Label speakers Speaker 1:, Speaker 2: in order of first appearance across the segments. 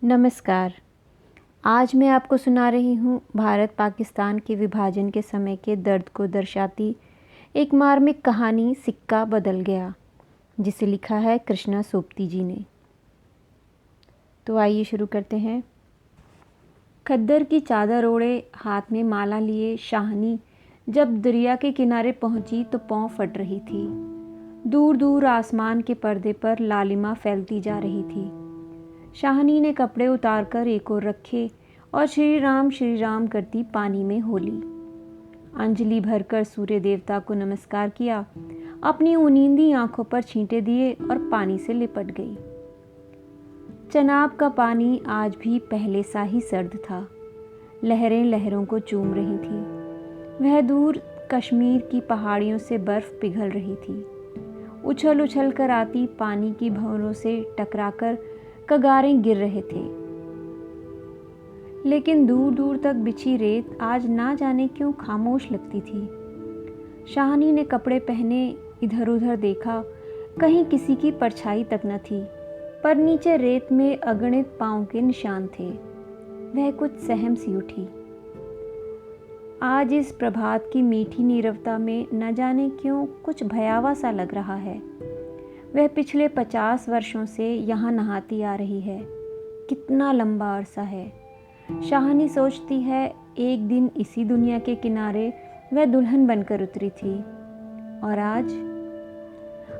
Speaker 1: नमस्कार। आज मैं आपको सुना रही हूँ भारत पाकिस्तान के विभाजन के समय के दर्द को दर्शाती एक मार्मिक कहानी सिक्का बदल गया, जिसे लिखा है कृष्णा सोपती जी ने। तो आइए शुरू करते हैं। खद्दर की चादर ओढ़े, हाथ में माला लिए शाहनी जब दरिया के किनारे पहुंची तो पाँव फट रही थी। दूर दूर आसमान के पर्दे पर लालिमा फैलती जा रही थी। शाहनी ने कपड़े उतारकर एक ओर रखे और श्री राम करती पानी में हो ली। अंजलि भरकर सूर्य देवता को नमस्कार किया, अपनी उनींदी आंखों पर छींटे दिए और पानी से लिपट गई। चनाब का पानी आज भी पहले सा ही सर्द था। लहरें लहरों को चूम रही थी। वह दूर कश्मीर की पहाड़ियों से बर्फ पिघल रही थी। उछल उछल कर आती पानी की भंवरों से टकराकर कगारें गिर रहे थे। लेकिन दूर दूर तक बिछी रेत आज ना जाने क्यों खामोश लगती थी। शाहनी ने कपड़े पहने इधर उधर देखा, कहीं किसी की परछाई तक न थी, पर नीचे रेत में अगणित पांव के निशान थे। वह कुछ सहम सी उठी। आज इस प्रभात की मीठी नीरवता में न जाने क्यों कुछ भयावह सा लग रहा है। वह पिछले 50 वर्षों से यहाँ नहाती आ रही है। कितना लंबा अरसा है। शाहनी सोचती है, एक दिन इसी दुनिया के किनारे वह दुल्हन बनकर उतरी थी, और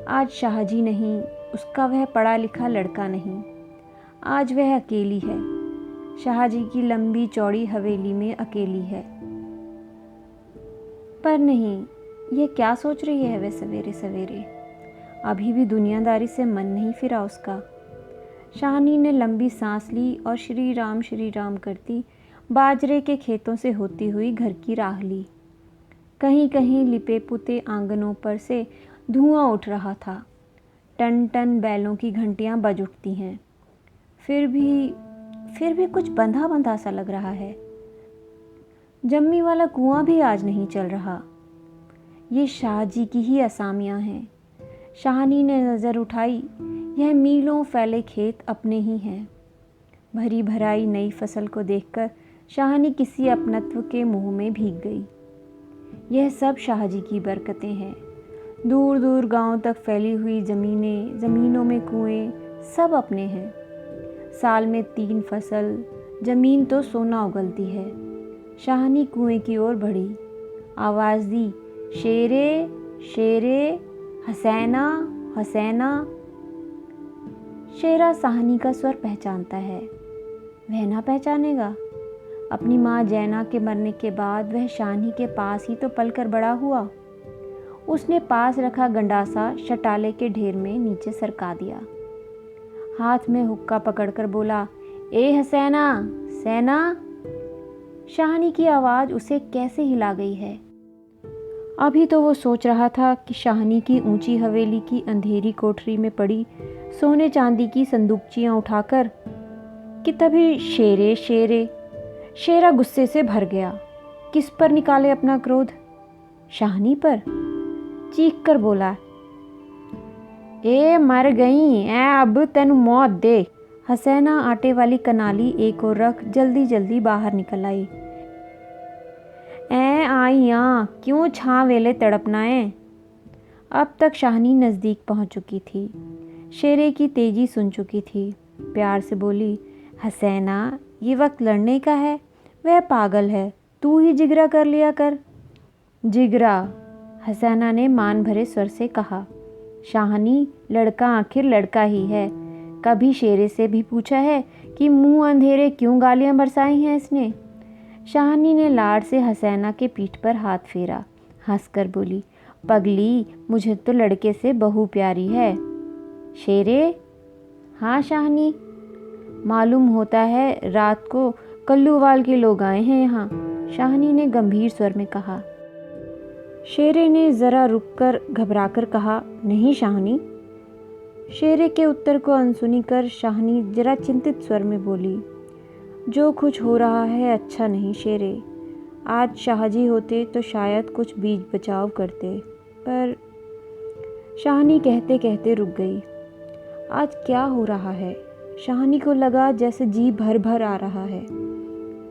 Speaker 1: आज शाहजी नहीं, उसका वह पढ़ा लिखा लड़का नहीं, आज वह अकेली है। शाहजी की लंबी चौड़ी हवेली में अकेली है। पर नहीं, यह क्या सोच रही है वह सवेरे सवेरे? अभी भी दुनियादारी से मन नहीं फिरा उसका। शाहनी ने लंबी सांस ली और श्री राम करती बाजरे के खेतों से होती हुई घर की राह ली। कहीं कहीं लिपे पुते आंगनों पर से धुआं उठ रहा था। टन टन बैलों की घंटियां बज उठती हैं। फिर भी कुछ बंधा बंधा सा लग रहा है। जम्मी वाला कुआं भी आज नहीं चल रहा। ये शाहजी की ही असामियां हैं। शाहनी ने नज़र उठाई, यह मीलों फैले खेत अपने ही हैं। भरी भराई नई फसल को देखकर शाहनी किसी अपनत्व के मुंह में भीग गई। यह सब शाहजी की बरकतें हैं। दूर दूर गांव तक फैली हुई ज़मीनें, ज़मीनों में कुएं, सब अपने हैं। साल में 3 फसल, ज़मीन तो सोना उगलती है। शाहनी कुएं की ओर बढ़ी, आवाज़ दी, शेरे शेरे, हसैना हसैना। शेरा शाहनी का स्वर पहचानता है। वह ना पहचानेगा? अपनी माँ जैना के मरने के बाद वह शाहनी के पास ही तो पलकर बड़ा हुआ। उसने पास रखा गंडासा शटाले के ढेर में नीचे सरका दिया। हाथ में हुक्का पकड़कर बोला, ए हसैना, सैना। शाहनी की आवाज़ उसे कैसे हिला गई है। अभी तो वो सोच रहा था कि शाहनी की ऊंची हवेली की अंधेरी कोठरी में पड़ी सोने चांदी की संदूकचियां उठाकर, कि तभी शेरा गुस्से से भर गया। किस पर निकाले अपना क्रोध? शाहनी पर। चीख कर बोला, ए मर गई, अब तेनू मौत दे। हसैना आटे वाली कनाली एक और रख जल्दी जल्दी बाहर निकल आई। आइयाँ, क्यों छां वेले तड़पना है? अब तक शाहनी नज़दीक पहुंच चुकी थी। शेरे की तेजी सुन चुकी थी। प्यार से बोली, हसैना, ये वक्त लड़ने का है। वह पागल है, तू ही जिगरा कर लिया कर। जिगरा? हसैना ने मान भरे स्वर से कहा। शाहनी, लड़का आखिर लड़का ही है। कभी शेरे से भी पूछा है कि मुंह अंधेरे क्यों गालियां बरसाई हैं इसने? शाहनी ने लाड से हसैना के पीठ पर हाथ फेरा, हंसकर बोली, पगली, मुझे तो लड़के से बहू प्यारी है। शेरे? हाँ शाहनी, मालूम होता है रात को कल्लूवाल के लोग आए हैं यहाँ, शाहनी ने गंभीर स्वर में कहा। शेरे ने जरा रुककर घबराकर कहा, नहीं शाहनी। शेरे के उत्तर को अनसुनी कर शाहनी जरा चिंतित स्वर में बोली, जो कुछ हो रहा है अच्छा नहीं शेरे। आज शाहजी होते तो शायद कुछ बीच बचाव करते, पर। शाहनी कहते कहते रुक गई। आज क्या हो रहा है? शाहनी को लगा जैसे जी भर भर आ रहा है।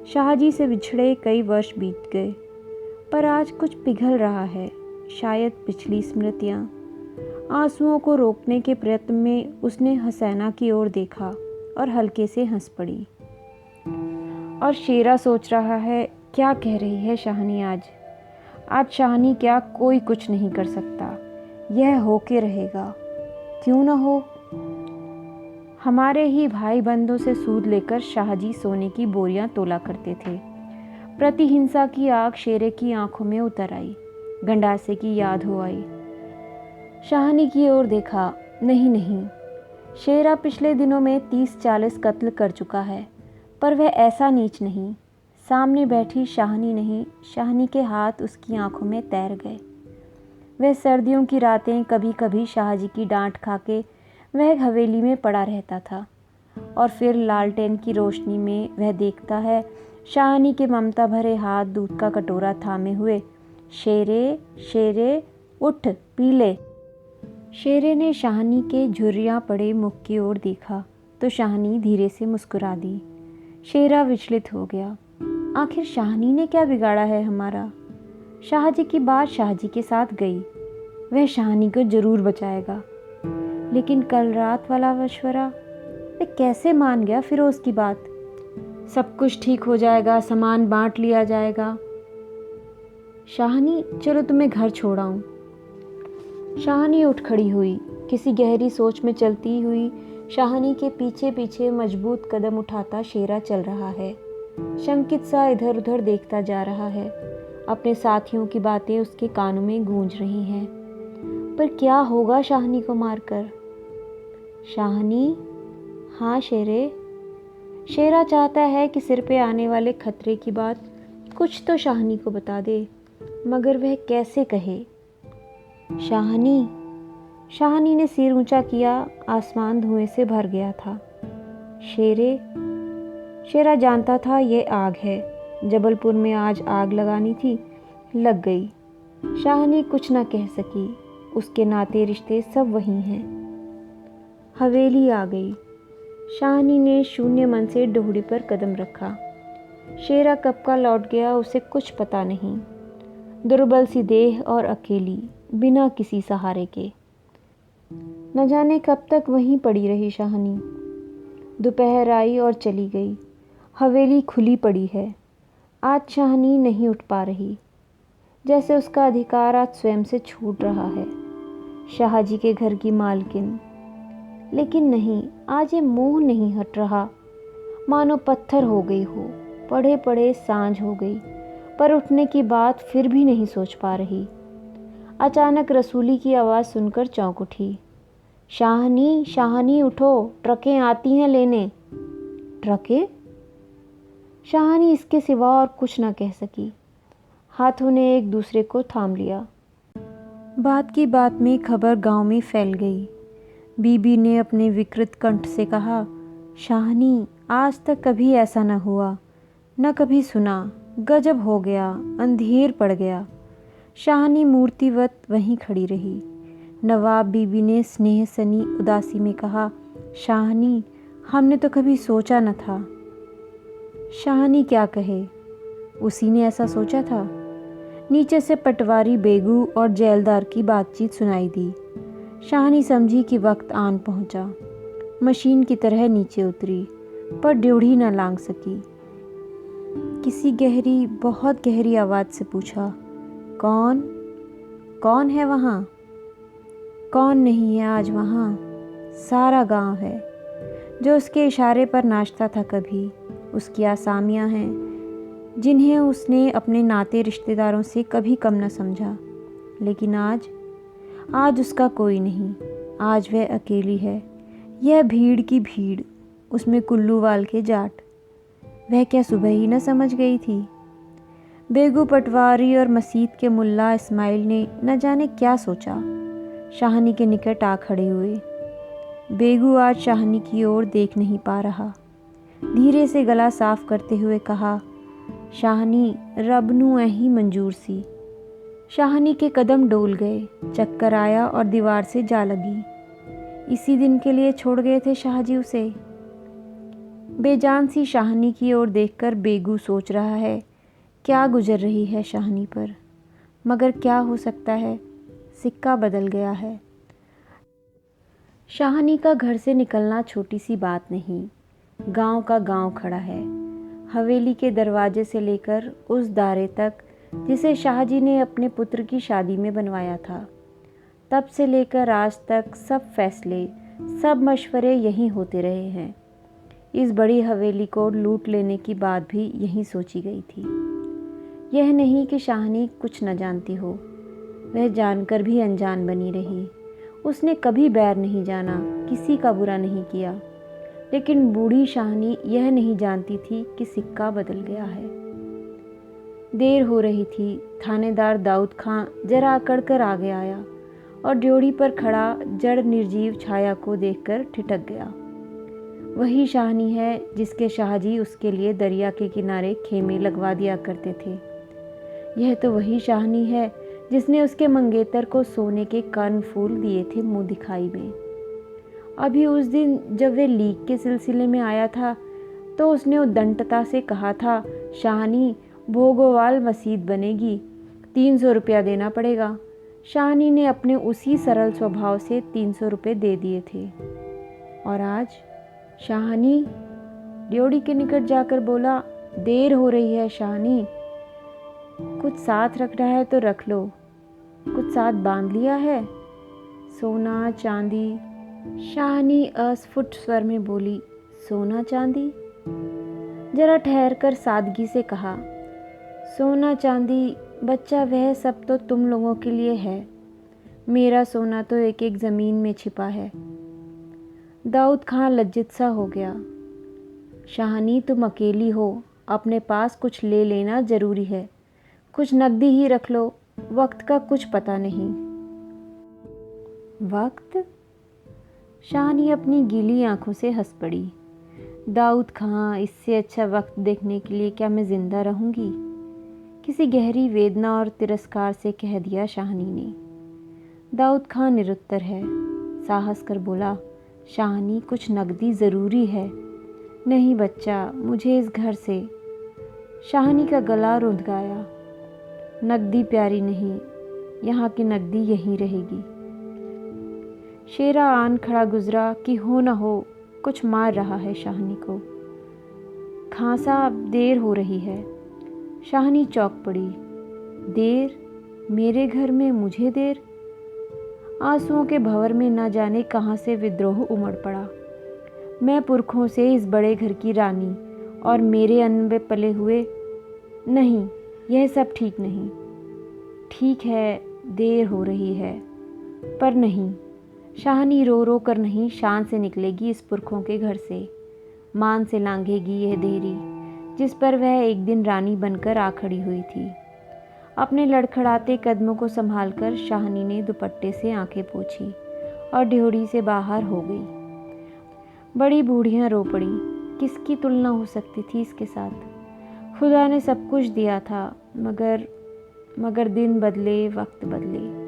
Speaker 1: शाहजी से बिछड़े कई वर्ष बीत गए, पर आज कुछ पिघल रहा है, शायद पिछली स्मृतियाँ। आंसुओं को रोकने के प्रयत्न में उसने हसैना की ओर देखा और हल्के से हंस पड़ी। और शेरा सोच रहा है, क्या कह रही है शाहनी आज शाहनी क्या कोई कुछ नहीं कर सकता, यह होके रहेगा। क्यों न हो। हमारे ही भाई बंधों से सूद लेकर शाहजी सोने की बोरियां तोला करते थे। प्रतिहिंसा की आग शेरे की आंखों में उतर आई, गंडासे की याद हो आई। शाहनी की ओर देखा, नहीं, शेरा पिछले दिनों में 30-40 कत्ल कर चुका है, पर वह ऐसा नीच नहीं। सामने बैठी शाहनी नहीं, शाहनी के हाथ उसकी आंखों में तैर गए। वह सर्दियों की रातें कभी कभी शाहजी की डांट खाके वह हवेली में पड़ा रहता था, और फिर लालटेन की रोशनी में वह देखता है शाहनी के ममता भरे हाथ दूध का कटोरा थामे हुए। शेरे उठ पी ले। शेरे ने शाहनी के झुर्रियाँ पड़े मुख की ओर देखा तो शाहनी धीरे से मुस्कुरा दी। शेरा विचलित हो गया, आखिर शाहनी ने क्या बिगाड़ा है हमारा। शाहजी की बात शाहजी के साथ गई, वह शाहनी को जरूर बचाएगा, लेकिन कल रात वाला मशवरा, वह कैसे मान गया फिरोज की बात। सब कुछ ठीक हो जाएगा, सामान बांट लिया जाएगा। शाहनी चलो तुम्हें घर छोड़ाऊं। शाहनी उठ खड़ी हुई, किसी गहरी सोच में चलती हुई शाहनी के पीछे पीछे मजबूत कदम उठाता शेरा चल रहा है। शंकित सा इधर उधर देखता जा रहा है, अपने साथियों की बातें उसके कानों में गूंज रही हैं। पर क्या होगा शाहनी को मारकर। शाहनी, हाँ शेरे। शेरा चाहता है कि सिर पे आने वाले खतरे की बात कुछ तो शाहनी को बता दे, मगर वह कैसे कहे। शाहनी ने सिर ऊंचा किया, आसमान धुएं से भर गया था। शेरा जानता था ये आग है, जबलपुर में आज आग लगानी थी, लग गई। शाहनी कुछ ना कह सकी, उसके नाते रिश्ते सब वही हैं। हवेली आ गई। शाहनी ने शून्य मन से डोहड़ी पर कदम रखा। शेरा कब का लौट गया उसे कुछ पता नहीं। दुर्बल सी देह और अकेली, बिना किसी सहारे के। न जाने कब तक वहीं पड़ी रही शाहनी। दोपहर आई और चली गई। हवेली खुली पड़ी है। आज शाहनी नहीं उठ पा रही, जैसे उसका अधिकार आज स्वयं से छूट रहा है। शाहजी के घर की मालकिन, लेकिन नहीं, आज ये मोह नहीं हट रहा। मानो पत्थर हो गई हो, पड़े पड़े सांझ हो गई, पर उठने की बात फिर भी नहीं सोच पा रही। अचानक रसूली की आवाज़ सुनकर चौंक उठी। शाहनी उठो, ट्रकें आती हैं लेने। ट्रकें? शाहनी इसके सिवा और कुछ न कह सकी। हाथों ने एक दूसरे को थाम लिया। बात की बात में खबर गांव में फैल गई। बीबी ने अपने विकृत कंठ से कहा, शाहनी, आज तक कभी ऐसा न हुआ, न कभी सुना। गजब हो गया, अंधेर पड़ गया। शाहनी मूर्तिवत वहीं खड़ी रही। नवाब बीबी ने स्नेह सनी उदासी में कहा, शाहनी, हमने तो कभी सोचा न था। शाहनी क्या कहे, उसी ने ऐसा सोचा था। नीचे से पटवारी बेगू और जेलदार की बातचीत सुनाई दी। शाहनी समझी कि वक्त आन पहुंचा। मशीन की तरह नीचे उतरी, पर ड्योढ़ी न लांघ सकी। किसी गहरी, बहुत गहरी आवाज़ से पूछा, कौन है वहाँ? कौन नहीं है आज वहाँ? सारा गांव है, जो उसके इशारे पर नाचता था कभी। उसकी आसामियाँ हैं, जिन्हें उसने अपने नाते रिश्तेदारों से कभी कम न समझा। लेकिन आज उसका कोई नहीं। आज वह अकेली है। यह भीड़ की भीड़, उसमें कुल्लूवाल के जाट। वह क्या सुबह ही न समझ गई थी? बेगू पटवारी और मसीत के मुल्ला इस्माइल ने न जाने क्या सोचा, शाहनी के निकट आ खड़े हुए। बेगू आज शाहनी की ओर देख नहीं पा रहा। धीरे से गला साफ करते हुए कहा, शाहनी, रब नू ऐही मंजूर सी। शाहनी के कदम डोल गए, चक्कर आया और दीवार से जा लगी। इसी दिन के लिए छोड़ गए थे शाहजी उसे। बेजान सी शाहनी की ओर देखकर बेगू सोच रहा है, क्या गुजर रही है शाहनी पर। मगर क्या हो सकता है, सिक्का बदल गया है। शाहनी का घर से निकलना छोटी सी बात नहीं। गांव का गांव खड़ा है, हवेली के दरवाजे से लेकर उस दायरे तक जिसे शाहजी ने अपने पुत्र की शादी में बनवाया था। तब से लेकर आज तक सब फैसले, सब मशवरे यहीं होते रहे हैं। इस बड़ी हवेली को लूट लेने की बात भी यहीं सोची गई थी। यह नहीं कि शाहनी कुछ न जानती हो, वह जानकर भी अनजान बनी रही। उसने कभी बैर नहीं जाना, किसी का बुरा नहीं किया। लेकिन बूढ़ी शाहनी यह नहीं जानती थी कि सिक्का बदल गया है। देर हो रही थी। थानेदार दाऊद खां जरा अकड़ कर आगे आया और ड्योढ़ी पर खड़ा जड़ निर्जीव छाया को देखकर ठिठक गया। वही शाहनी है जिसके शाहजी उसके लिए दरिया के किनारे खेमे लगवा दिया करते थे। यह तो वही शाहनी है जिसने उसके मंगेतर को सोने के कान फूल दिए थे मुंह दिखाई में। अभी उस दिन जब वे लीक के सिलसिले में आया था तो उसने उद्दंडता से कहा था, शाहनी भोगोवाल मस्जिद बनेगी, 300 रुपया देना पड़ेगा। शाहनी ने अपने उसी सरल स्वभाव से 300 रुपये दे दिए थे। और आज शाहनी ड्योढ़ी के निकट जाकर बोला, देर हो रही है शाहनी, कुछ साथ रखना है तो रख लो। कुछ साथ बांध लिया है? सोना चांदी? शाहनी अस्फुट स्वर में बोली, सोना चांदी? जरा ठहर कर सादगी से कहा, सोना चांदी बच्चा वह सब तो तुम लोगों के लिए है, मेरा सोना तो एक एक ज़मीन में छिपा है। दाऊद खां लज्जित सा हो गया। शाहनी तुम अकेली हो, अपने पास कुछ ले लेना ज़रूरी है, कुछ नकदी ही रख लो, वक्त का कुछ पता नहीं। वक्त? शाहनी अपनी गीली आंखों से हंस पड़ी। दाऊद खां, इससे अच्छा वक्त देखने के लिए क्या मैं जिंदा रहूंगी? किसी गहरी वेदना और तिरस्कार से कह दिया शाहनी ने। दाऊद खां निरुत्तर है। साहस कर बोला, शाहनी कुछ नकदी ज़रूरी है। नहीं बच्चा, मुझे इस घर से। शाहनी का गला रुंध गया। नकदी प्यारी नहीं, यहाँ की नकदी यहीं रहेगी। शेरा आन खड़ा गुजरा कि हो न हो कुछ मार रहा है शाहनी को। खां साहब, देर हो रही है। शाहनी चौंक पड़ी। देर? मेरे घर में मुझे देर? आंसुओं के भंवर में न जाने कहाँ से विद्रोह उमड़ पड़ा। मैं पुरखों से इस बड़े घर की रानी और मेरे अन्न में पले हुए। नहीं, यह सब ठीक नहीं। ठीक है, देर हो रही है, पर नहीं, शाहनी रो रो कर नहीं, शान से निकलेगी इस पुरखों के घर से। मान से लांघेगी यह देहरी जिस पर वह एक दिन रानी बनकर आ खड़ी हुई थी। अपने लड़खड़ाते कदमों को संभालकर शाहनी ने दुपट्टे से आंखें पोंछी और ड्योढ़ी से बाहर हो गई। बड़ी बूढ़ियां रो पड़ी। किसकी तुलना हो सकती थी इसके साथ? खुदा ने सब कुछ दिया था, मगर दिन बदले, वक्त बदले।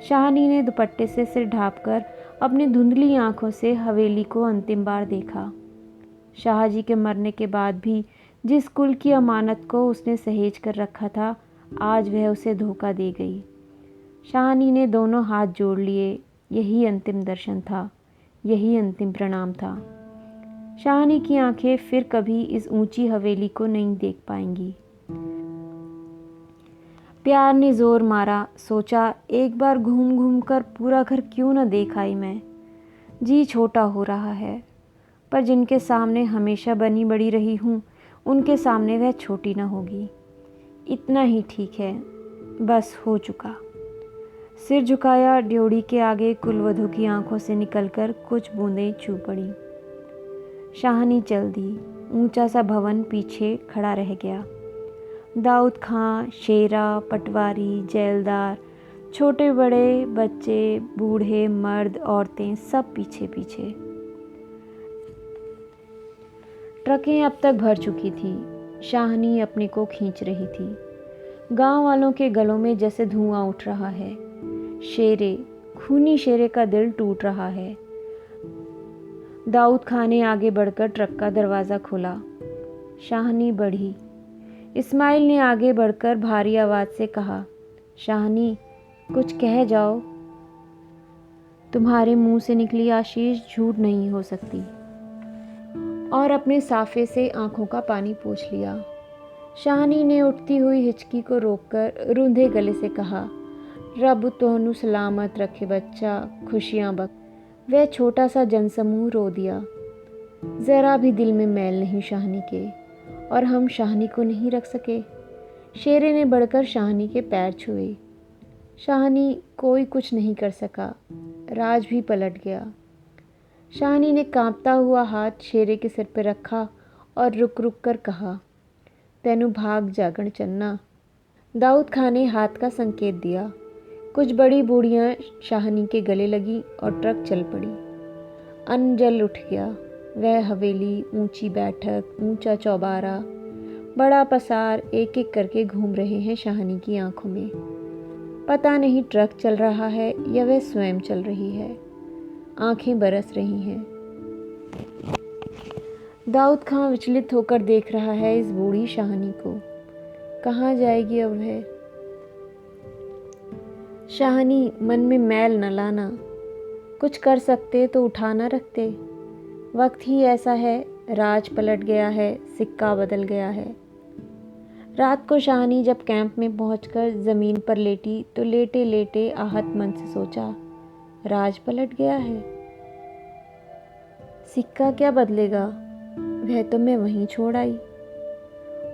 Speaker 1: शाहनी ने दुपट्टे से सिर ढांपकर अपनी धुंधली आंखों से हवेली को अंतिम बार देखा। शाहजी के मरने के बाद भी जिस कुल की अमानत को उसने सहेज कर रखा था, आज वह उसे धोखा दे गई। शाहनी ने दोनों हाथ जोड़ लिए। यही अंतिम दर्शन था, यही अंतिम प्रणाम था। शाहनी की आंखें फिर कभी इस ऊंची हवेली को नहीं देख पाएंगी। प्यार ने जोर मारा। सोचा, एक बार घूम घूम कर पूरा घर क्यों न देख आई मैं। जी छोटा हो रहा है, पर जिनके सामने हमेशा बनी बड़ी रही हूँ, उनके सामने वह छोटी न होगी। इतना ही ठीक है, बस हो चुका। सिर झुकाया। ड्योढ़ी के आगे कुलवधू की आंखों से निकलकर कुछ बूंदें छू पड़ी। शाहनी चल दी। ऊंचा सा भवन पीछे खड़ा रह गया। दाऊद खां, शेरा, पटवारी, जेलदार, छोटे बड़े, बच्चे, बूढ़े, मर्द, औरतें सब पीछे पीछे। ट्रकें अब तक भर चुकी थी। शाहनी अपने को खींच रही थी। गांव वालों के गलों में जैसे धुआं उठ रहा है। खूनी शेरे का दिल टूट रहा है। दाऊद खान ने आगे बढ़कर ट्रक का दरवाज़ा खोला। शाहनी बढ़ी। इस्माइल ने आगे बढ़कर भारी आवाज़ से कहा, शाहनी, कुछ कह जाओ। तुम्हारे मुंह से निकली आशीष झूठ नहीं हो सकती। और अपने साफे से आंखों का पानी पोंछ लिया। शाहनी ने उठती हुई हिचकी को रोककर रूंधे गले से कहा, रब तोहनू सलामत रखे बच्चा, खुशियां बक। वह छोटा सा जनसमूह रो दिया। ज़रा भी दिल में मैल नहीं शाहनी के, और हम शाहनी को नहीं रख सके। शेरे ने बढ़कर शाहनी के पैर छुए। शाहनी कोई कुछ नहीं कर सका। राज भी पलट गया। शाहनी ने कांपता हुआ हाथ शेरे के सिर पर रखा और रुक रुक कर कहा, तेनू भाग जागण चन्ना। दाऊद खान ने हाथ का संकेत दिया। कुछ बड़ी बूढ़ियां शाहनी के गले लगी और ट्रक चल पड़ी। अन्न जल उठ गया। वह हवेली, ऊंची बैठक, ऊंचा चौबारा, बड़ा पसार एक एक करके घूम रहे हैं शाहनी की आंखों में। पता नहीं ट्रक चल रहा है या वह स्वयं चल रही है। आंखें बरस रही हैं। दाऊद खान विचलित होकर देख रहा है इस बूढ़ी शाहनी को। कहाँ जाएगी अब वह? शाहनी, मन में मैल न लाना। कुछ कर सकते तो उठा न रखते। वक्त ही ऐसा है, राज पलट गया है, सिक्का बदल गया है। रात को शाहनी जब कैंप में पहुंचकर ज़मीन पर लेटी तो लेटे लेटे आहत मन से सोचा, राज पलट गया है। सिक्का क्या बदलेगा, वह तो मैं वहीं छोड़ आई।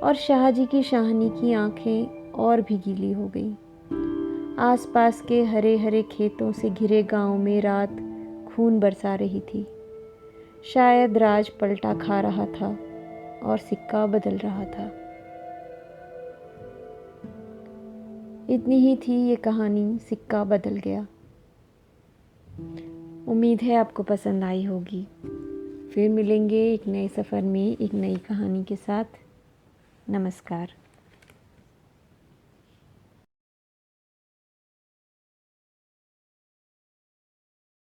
Speaker 1: और शाहजी की शाहनी की आंखें और भी गीली हो गई। आसपास के हरे हरे खेतों से घिरे गांव में रात खून बरसा रही थी। शायद राज पलटा खा रहा था और सिक्का बदल रहा था। इतनी ही थी ये कहानी, सिक्का बदल गया। उम्मीद है आपको पसंद आई होगी। फिर मिलेंगे एक नए सफ़र में एक नई कहानी के साथ। नमस्कार।